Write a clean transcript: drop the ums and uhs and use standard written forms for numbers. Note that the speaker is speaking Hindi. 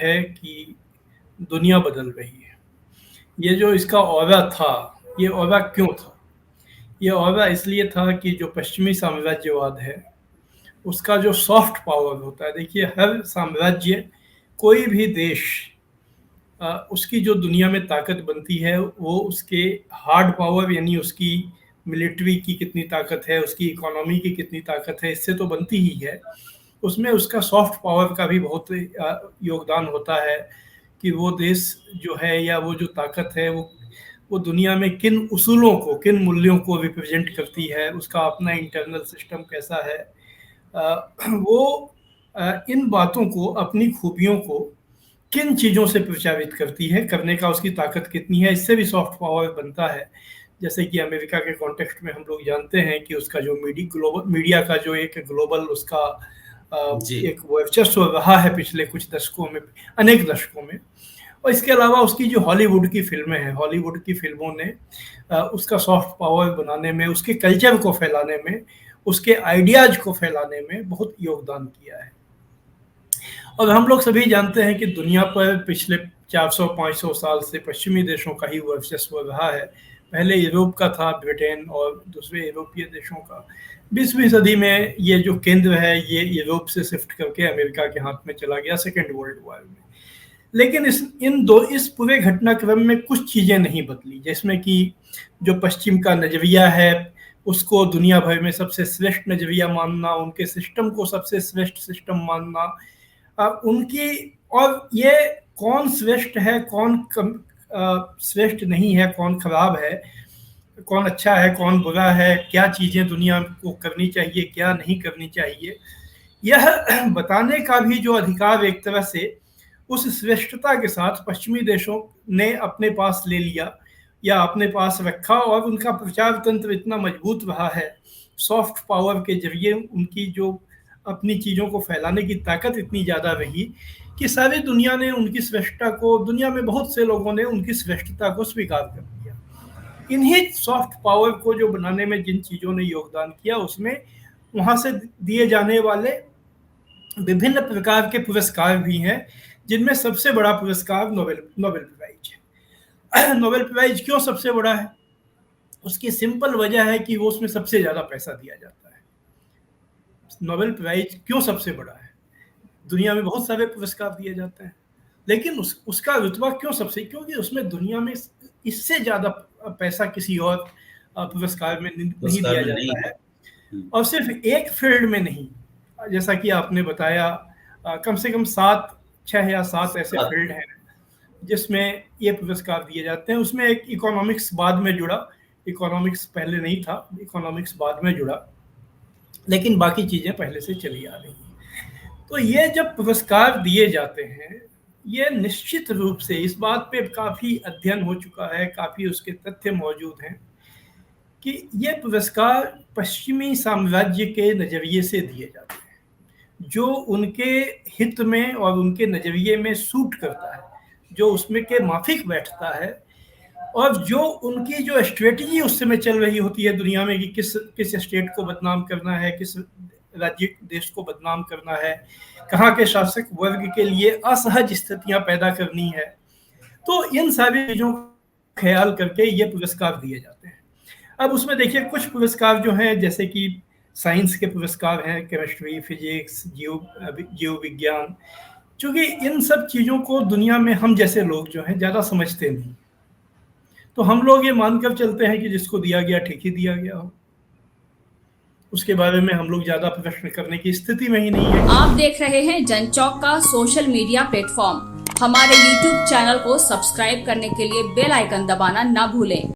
है कि दुनिया बदल रही है। ये जो इसका औरा था, ये औरा क्यों था? ये औरा इसलिए था कि जो पश्चिमी साम्राज्यवाद है, उसका जो सॉफ्ट पावर होता है, देखिए हर साम्राज्य, कोई भी देश, उसकी जो दुनिया में ताकत बनती है वो उसके हार्ड पावर यानी उसकी मिलिट्री की कितनी ताकत है, उसकी इकोनॉमी की कितनी ताकत है, इससे तो बनती ही है। उसमें उसका सॉफ्ट पावर का भी बहुत योगदान होता है कि वो देश जो है या वो जो ताकत है वो दुनिया में किन उसूलों को, किन मूल्यों को रिप्रेजेंट करती है, उसका अपना इंटरनल सिस्टम कैसा है। वो इन बातों को, अपनी खूबियों को किन चीज़ों से प्रचारित करती है, करने का उसकी ताकत कितनी है, इससे भी सॉफ्ट पावर बनता है। जैसे कि अमेरिका के कॉन्टेक्स्ट में हम लोग जानते हैं कि उसका जो ग्लोबल मीडिया का जो एक ग्लोबल उसका जी। एक वर्चस्व रहा है पिछले कुछ दशकों में, अनेक दशकों में। और इसके अलावा उसकी जो हॉलीवुड की फिल्में हैं, हॉलीवुड की फिल्मों ने उसका सॉफ्ट पावर बनाने में, उसके कल्चर को फैलाने में, उसके आइडियाज को फैलाने में बहुत योगदान किया है। और हम लोग सभी जानते हैं कि दुनिया पर पिछले 400-500 साल से पश्चिमी देशों का ही वर्चस्व रहा है। पहले यूरोप का था, ब्रिटेन और दूसरे यूरोपीय देशों का। 20वीं सदी में ये जो केंद्र है ये यूरोप से शिफ्ट करके अमेरिका के हाथ में चला गया सेकेंड वर्ल्ड वॉर में। लेकिन इस पूरे घटनाक्रम में कुछ चीज़ें नहीं बदली, जिसमें कि जो पश्चिम का नज़रिया है उसको दुनिया भर में सबसे श्रेष्ठ नज़रिया मानना, उनके सिस्टम को सबसे श्रेष्ठ सिस्टम मानना, उनकी, और ये कौन श्रेष्ठ है, कौन श्रेष्ठ नहीं है, कौन खराब है, कौन अच्छा है, कौन बुरा है, क्या चीज़ें दुनिया को करनी चाहिए, क्या नहीं करनी चाहिए, यह बताने का भी जो अधिकार एक तरह से उस श्रेष्ठता के साथ पश्चिमी देशों ने अपने पास ले लिया या अपने पास रखा। और उनका प्रचार तंत्र इतना मजबूत रहा है, सॉफ्ट पावर के जरिए उनकी जो अपनी चीज़ों को फैलाने की ताकत इतनी ज़्यादा रही कि सारी दुनिया ने उनकी श्रेष्ठता को, दुनिया में बहुत से लोगों ने उनकी श्रेष्ठता को स्वीकार कर लिया। इन्हीं सॉफ्ट पावर को जो बनाने में जिन चीज़ों ने योगदान किया, उसमें वहाँ से दिए जाने वाले विभिन्न प्रकार के पुरस्कार भी हैं, जिनमें सबसे बड़ा पुरस्कार नोबेल प्राइज है। नोबेल प्राइज क्यों सबसे बड़ा है? उसकी सिंपल वजह है कि वो उसमें सबसे ज़्यादा पैसा दिया जाता है। नोबेल प्राइज क्यों सबसे बड़ा है? दुनिया में बहुत सारे पुरस्कार दिए जाते हैं, लेकिन उसका रुतबा क्यों सबसे? क्योंकि उसमें दुनिया में इससे ज़्यादा पैसा किसी और पुरस्कार में नहीं दिया जाता है। और सिर्फ एक फील्ड में नहीं, जैसा कि आपने बताया, कम से कम 6 या 7 ऐसे फील्ड हैं जिसमें ये पुरस्कार दिए जाते हैं। उसमें एक इकोनॉमिक्स बाद में जुड़ा, इकोनॉमिक्स पहले नहीं था, इकोनॉमिक्स बाद में जुड़ा, लेकिन बाकी चीज़ें पहले से चली आ रही हैं। तो ये जब पुरस्कार दिए जाते हैं, ये निश्चित रूप से इस बात पे काफ़ी अध्ययन हो चुका है, काफ़ी उसके तथ्य मौजूद हैं कि ये पुरस्कार पश्चिमी साम्राज्य के नज़रिए से दिए जाते हैं, जो उनके हित में और उनके नज़रिए में सूट करता है, जो उसमें के माफिक बैठता है, और जो उनकी जो स्ट्रेटजी उस समय चल रही होती है दुनिया में कि किस स्टेट को बदनाम करना है, किस राज्य देश को बदनाम करना है, कहाँ के शासक वर्ग के लिए असहज स्थितियां पैदा करनी है। तो इन सारी चीज़ों का ख्याल करके ये पुरस्कार दिए जाते हैं। अब उसमें देखिए कुछ पुरस्कार जो हैं, जैसे कि साइंस के पुरस्कार हैं, केमिस्ट्री, फिजिक्स, जीव विज्ञान, चूँकि इन सब चीज़ों को दुनिया में हम जैसे लोग जो हैं ज़्यादा समझते नहीं, तो हम लोग ये मानकर चलते हैं कि जिसको दिया गया ठीक ही दिया गया हो, उसके बारे में हम लोग ज़्यादा प्रश्न करने की स्थिति में ही नहीं है। आप देख रहे हैं जनचौक का सोशल मीडिया प्लेटफॉर्म। हमारे YouTube चैनल को सब्सक्राइब करने के लिए बेल आइकन दबाना ना भूलें।